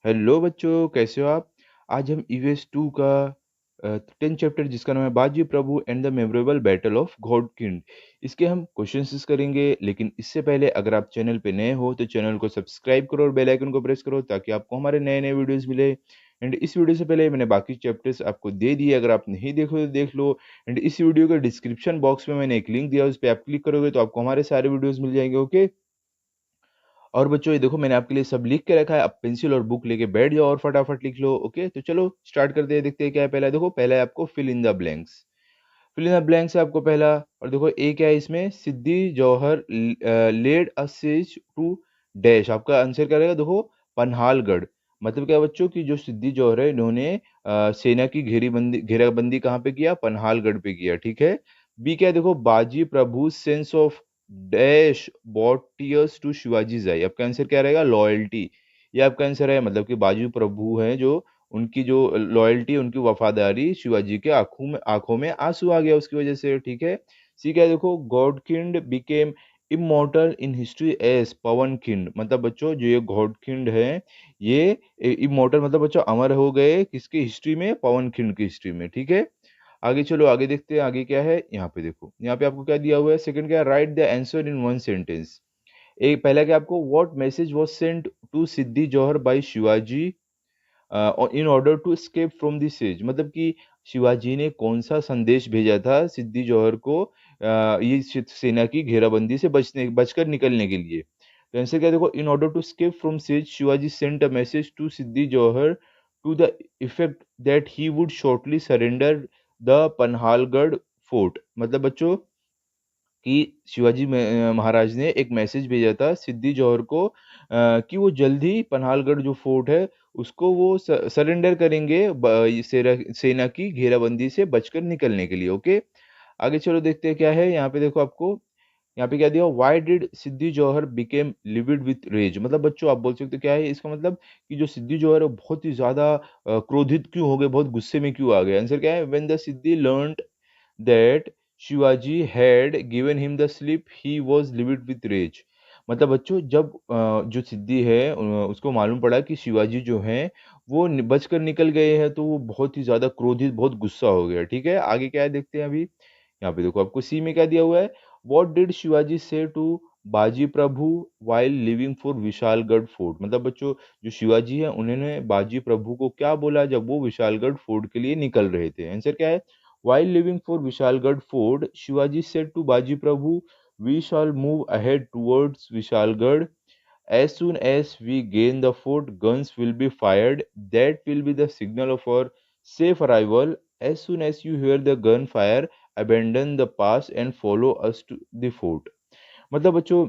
Hello बच्चों, कैसे हो आप? आज हम ईवीएस 2 का 10 चैप्टर जिसका नाम है Baji Prabhu and the memorable battle of Ghodkhind, इसके हम क्वेश्चंस करेंगे। लेकिन इससे पहले अगर आप चैनल पे नए हो तो चैनल को सब्सक्राइब करो और बेल आइकन को प्रेस करो ताकि आपको हमारे नए नए वीडियोस मिले। एंड इस वीडियो से पहले मैंने बाकी चैप्टर्स आपको दे दिए, अगर आप नहीं देखो तो देख लो। एंड इस वीडियो के डिस्क्रिप्शन बॉक्स में मैंने एक लिंक दिया, उस पर आप क्लिक करोगे तो आपको हमारे सारे वीडियोस मिल जाएंगे। ओके। और बच्चों ये देखो, मैंने आपके लिए सब लिख के रखा है, आप पेंसिल और बुक लेके बैठ जाओ और फटाफट लिख लो। ओके, तो चलो स्टार्ट करते हैं। देखते हैं क्या है। पहला देखो, पहला है आपको fill in the blanks. Fill in the blanks है आपको पहला। और देखो ए क्या है इसमें, सिद्धि जौहर लेड अ सिज टू डैश। आपका आंसर क्या रहेगा? देखो, पन्हालगढ़। मतलब क्या बच्चों की जो सिद्धि जौहर है, इन्होंने सेना की घेराबंदी कहाँ पे किया? पन्हालगढ़ पे किया। ठीक है। बी क्या है? देखो, Baji Prabhu sense of dash bought tears to Shivaji eye. आपका आंसर क्या रहेगा? लॉयल्टी। ये आपका आंसर है। मतलब कि बाजू प्रभु हैं जो, उनकी जो लॉयल्टी, उनकी वफादारी, शिवाजी के आंखों में आंसू आ गया उसकी वजह से। ठीक है। सी क्या है? देखो, Ghodkhind became immortal in history as Pawankhind. मतलब बच्चों, जो ये गॉडखिंड है, ये इमॉर्टल मतलब बच्चों अमर हो गए किसकी हिस्ट्री में? पवनखिंड की हिस्ट्री में। ठीक है। आगे चलो, आगे देखते हैं आगे क्या है। यहाँ पे देखो, यहाँ पे आपको क्या दिया हुआ है। सेकंड क्या है? Write the answer in one sentence. एक पहला क्या आपको, what message was sent to Siddi Jauhar by Shivaji in order to escape from the siege। मतलब कि शिवाजी ने कौन सा संदेश भेजा था सिद्धि जौहर को ये सेना की घेराबंदी से बचकर निकलने के लिए? तो आंसर क्या है? देखो, in order to escape from siege Shivaji sent a message to Siddi Jauhar to the effect that he would shortly surrender the Panhalgad fort. मतलब बच्चों कि शिवाजी महाराज ने एक मैसेज भेजा था सिद्दी जौहर को कि वो जल्द ही पन्हालगढ़ जो फोर्ट है उसको वो सरेंडर करेंगे सेना की घेराबंदी से बचकर निकलने के लिए। ओके। आगे चलो देखते हैं क्या है। यहाँ पे देखो आपको, यहाँ पे क्या दिया, why did Siddi Jauhar became livid with rage. मतलब बच्चों आप बोल सकते हो क्या है इसका मतलब, कि जो सिद्दी जौहर है वो बहुत ही ज्यादा क्रोधित क्यों हो गए, बहुत गुस्से में क्यों आ गए? आंसर क्या है? When the Siddi learned that Shivaji had given him the slip, he was livid with rage। मतलब बच्चों, जब जो सिद्धि है उसको मालूम पड़ा कि शिवाजी जो हैं वो बचकर निकल गए हैं, तो वो बहुत ही ज्यादा क्रोधित, बहुत गुस्सा हो गया। ठीक है। आगे क्या है देखते हैं अभी। यहाँ पे देखो आपको सी में क्या दिया हुआ है, व्हाट डिड शिवाजी से to Baji Prabhu while leaving for Vishalgad fort. मतलब बच्चों, जो शिवाजी है उन्होंने बाजी प्रभु को क्या बोला जब वो विशालगढ़ फोर्ट के लिए निकल रहे थे? आंसर क्या है? While leaving for Vishalgarh Fort, Shivaji said to Baji Prabhu, "We shall move ahead towards Vishalgarh. As soon as we gain the fort, guns will be fired. That will be the signal of our safe arrival. As soon as you hear the gunfire, abandon the pass and follow us to the fort." मतलब बच्चों,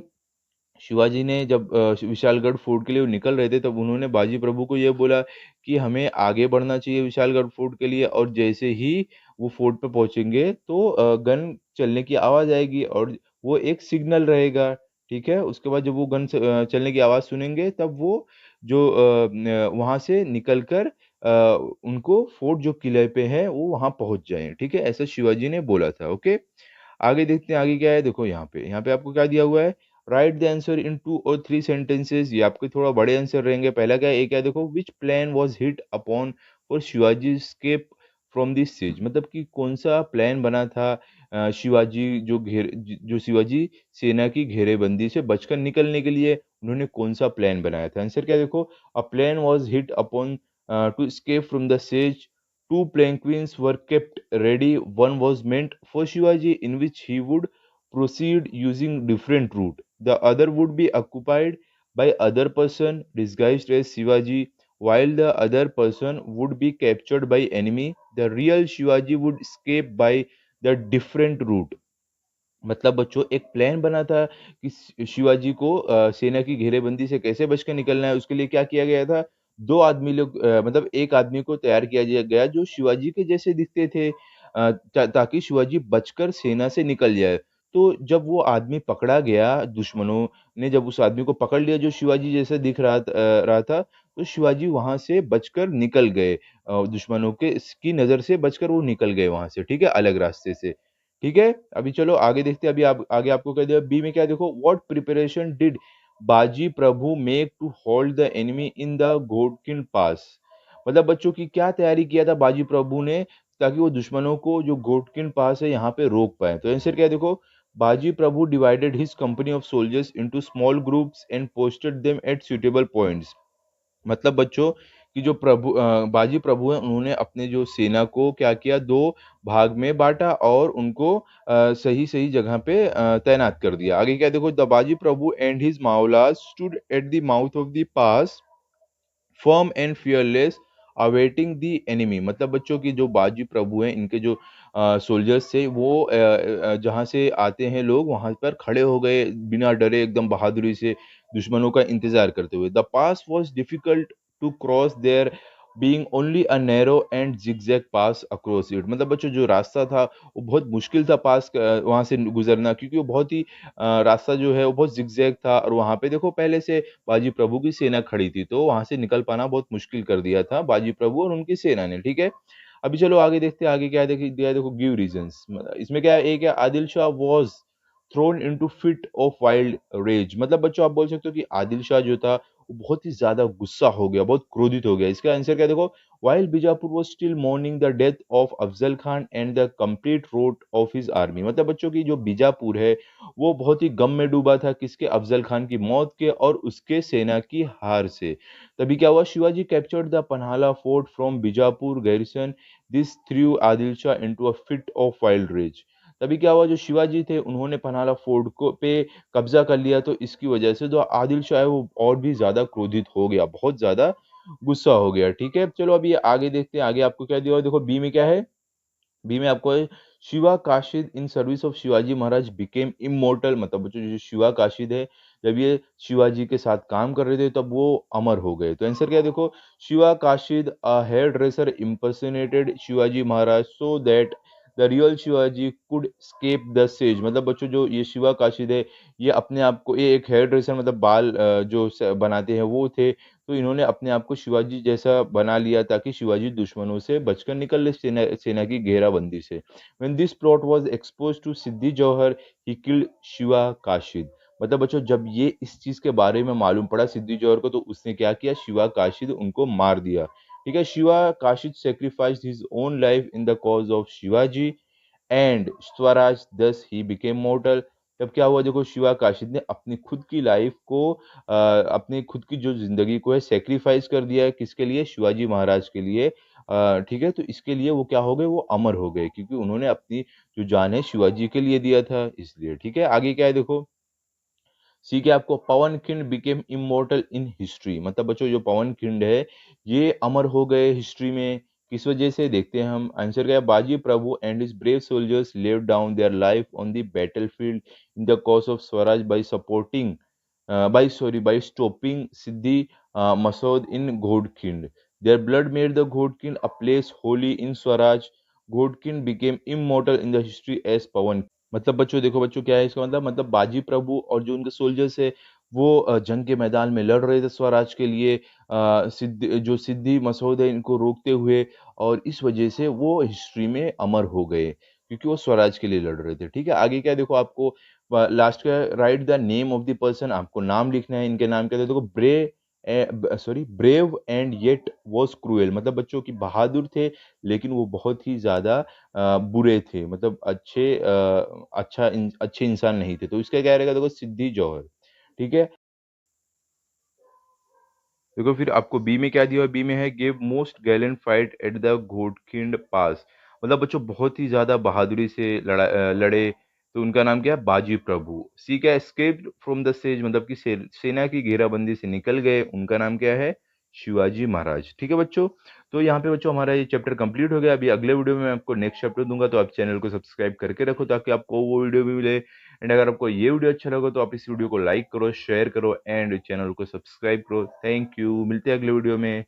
शिवाजी ने जब Vishalgarh fort के लिए वो निकल रहे थे, तब उन्होंने बाजी प्रभु को ये बोला कि हमें आगे बढ़ना चाहिए विशालगढ़ फोर्ट के लिए, और जैसे ही वो फोर्ट पे पहुंचेंगे तो गन चलने की आवाज आएगी और वो एक सिग्नल रहेगा। ठीक है। उसके बाद जब वो चलने की आवाज सुनेंगे, तब वो जो वहां से निकलकर उनको फोर्ट जो किले पे है वो वहां पहुंच जाए। ठीक है, ऐसा शिवाजी ने बोला था। ओके। आगे देखते हैं आगे क्या है। देखो, यहाँ पे आपको क्या दिया हुआ है, राइट द आंसर इन 2 और 3 सेंटेंसेस। ये आपके थोड़ा बड़े आंसर रहेंगे। पहला क्या है, एक क्या है, देखो, विच plan was hit upon for Shivaji escape from this siege। मतलब कि कौन सा प्लान बना था शिवाजी जो शिवाजी सेना की घेरेबंदी से बचकर निकलने के लिए उन्होंने कौन सा प्लान बनाया था? आंसर क्या है? देखो, a plan was hit upon two escape from the siege। Two palanquins were kept ready. One was meant for Shivaji, in which he would proceed using different route. The other would be occupied by other person disguised as Shivaji, while the other person would be captured by enemy. The real Shivaji would escape by the different route। मतलब बच्चों, एक plan बना था कि शिवाजी को सेना की घेरेबंदी से कैसे बचकर निकलना है। उसके लिए क्या किया गया था, दो आदमी लोग मतलब एक आदमी को तैयार किया गया जो शिवाजी के जैसे दिखते थे, ताकि शिवाजी बचकर सेना से निकल जाए। तो जब वो आदमी पकड़ा गया, दुश्मनों ने जब उस आदमी को पकड़ लिया जो शिवाजी जैसा दिख रहा था, तो शिवाजी वहां से बचकर निकल गए। दुश्मनों के की नजर से बचकर वो निकल गए वहां से। ठीक है, अलग रास्ते से। ठीक है। अभी चलो आगे देखते हैं। अभी आप आगे आपको कह दिया बी में क्या है, देखो, what preparation did Baji Prabhu make to hold the enemy in the Ghodkhind pass. मतलब बच्चों की क्या तैयारी किया था बाजी प्रभु ने, ताकि वो दुश्मनों को जो घोड़किंड पास है यहाँ पे रोक पाए। तो आंसर क्या है देखो, Baji Prabhu divided his company of soldiers into small groups and posted them at suitable points. मतलब बच्चों कि जो बाजी प्रभु हैं उन्होंने अपने जो सेना को क्या किया, 2 भाग में बाँटा और उनको सही-सही जगह पे तैनात कर दिया। आगे क्या देखो, the Baji Prabhu and his Mavlas stood at the mouth of the pass firm and fearless awaiting the enemy. मतलब बच्चों की जो बाजी प्रभु हैं इनके जो सोल्जर्स थे वो जहाँ से आते हैं लोग वहाँ पर खड़े हो गए बिना डरे एकदम बहादुरी से दुश्मनों का इंतजार करते हुए। The pass was difficult to cross there being only a narrow and zigzag pass across it. मतलब बच्चों जो रास्ता था वो बहुत मुश्किल था पास वहाँ से गुजरना, क्योंकि वो बहुत ही रास्ता जो है वो बहुत जिगजैग था और वहाँ पे देखो पहले से बाजी प्रभु की सेना खड़ी थी, तो वहाँ से निकल पाना बहुत मुश्किल कर दिया था बाजी प्रभु और उनकी सेना ने, ठीक है? अभी चलो आगे देखते हैं, आगे क्या है दिया है देखो, गिव रीजंस। इसमें क्या है, एक है Adil Shah was thrown into fit of wild rage. मतलब बच्चों आप बोल सकते हो कि आदिल शाह जो था वो बहुत ही ज़्यादा गुस्सा हो गया, बहुत क्रोधित हो गया। इसका आंसर क्या है देखो, while Bijapur was still mourning the death of Afzal Khan and the complete rout of his army. मतलब बच्चों की जो बीजापुर है वो बहुत ही गम में डूबा था, किसके, अफजल खान की मौत के और उसके सेना की हार से। तभी क्या हुआ, Shivaji captured the Panhala fort from Bijapur garrison. This threw Adil Shah into a fit of wild rage. तभी क्या हुआ, जो शिवाजी थे उन्होंने पन्हाला फोर्ट को पे कब्जा कर लिया, तो इसकी वजह से जो आदिल शाह है वो और भी ज्यादा क्रोधित हो गया, बहुत ज्यादा गुस्सा हो गया, ठीक है? चलो अभी आगे देखते हैं, आगे आपको क्या दिया हुआ है, देखो बी में क्या है। बी में आपको है, Shiva Kashid in service of Shivaji Maharaj became immortal. मतलब बच्चों जो शिवा काशिद है, जब ये शिवाजी के साथ काम कर रहे थे तब वो अमर हो गए। तो आंसर क्या है देखो, Shiva Kashid a hairdresser impersonated Shivaji Maharaj so that the real Shivaji could escape the siege. मतलब बच्चों जो ये शिवा काशिद है, ये अपने आप को, ये एक हेयर ड्रेसर मतलब बाल बनाते हैं वो थे, तो इन्होंने अपने आप को शिवाजी जैसा बना लिया ताकि शिवाजी दुश्मनों से बचकर निकल ले सेना की घेराबंदी से। When this plot was exposed to Siddi Johar, he killed Shiva Kashid. मतलब बच्चों जब ये इस चीज के बारे में मालूम पड़ा सिद्दी जौहर को, तो उसने क्या किया, शिवा काशिद उनको मार दिया, ठीक है? Shiva Kashid sacrificed his own life in the cause of Shivaji and Swaraj, दस ही बिकेम मॉर्टल। तब क्या हुआ देखो, शिवा काशिद ने अपनी खुद की लाइफ को अपनी खुद की जो जिंदगी को है सेक्रीफाइस कर दिया है, किसके लिए, शिवाजी महाराज के लिए। ठीक है, तो इसके लिए वो क्या हो गए, वो अमर हो गए, क्योंकि उन्होंने अपनी जो जान है शिवाजी के लिए दिया था, इसलिए, ठीक है? आगे क्या है देखो, सी के आपको, पवन खिंड बिकेम इमोर्टल इन हिस्ट्री। मतलब बच्चों जो पवन खिंड है ये अमर हो गए हिस्ट्री में, किस वजह से, देखते हैं हम। आंसर क्या है, Baji Prabhu and his brave soldiers laid down their life on the battlefield in the cause of Swaraj by supporting by stopping Siddi Masud in Ghodkhind. Their blood made the Ghodkhind a place holy in Swaraj. Ghodkhind became immortal in the history as Pawan. मतलब बच्चों देखो बच्चों क्या है इसका मतलब बाजी प्रभु और जो उनके सोल्जर्स है वो जंग के मैदान में लड़ रहे थे स्वराज के लिए, सिद्धि मसौद है इनको रोकते हुए, और इस वजह से वो हिस्ट्री में अमर हो गए, क्योंकि वो स्वराज के लिए लड़ रहे थे, ठीक है? आगे क्या है देखो, आपको लास्ट का, right the name of the person, आपको नाम लिखना है, इनके नाम क्या थे देखो, brave and yet was cruel. मतलब बच्चों की बहादुर थे लेकिन वो बहुत ही ज्यादा बुरे थे, मतलब अच्छे इंसान नहीं थे। तो इसका क्या रहेगा देखो, सिद्दी जौहर, ठीक है? देखो फिर आपको बी में क्या दिया हुआ है, बी में है, give most gallant fight at the Ghodkhind pass. मतलब बच्चों बहुत ही ज्यादा बहादुरी से लड़े, तो उनका नाम क्या है, बाजी प्रभु। सी क्या, एस्केप्ड फ्रॉम द सेज, मतलब कि सेना की घेराबंदी से निकल गए, उनका नाम क्या है, शिवाजी महाराज, ठीक है बच्चों? तो यहाँ पे बच्चों हमारा ये चैप्टर कंप्लीट हो गया। अभी अगले वीडियो में मैं आपको नेक्स्ट चैप्टर दूंगा, तो आप चैनल को सब्सक्राइब करके रखो ताकि आपको वो वीडियो भी मिले। एंड अगर आपको ये वीडियो अच्छा लगा तो आप इस वीडियो को लाइक करो, शेयर करो एंड चैनल को सब्सक्राइब करो। थैंक यू, मिलते हैं अगले वीडियो में।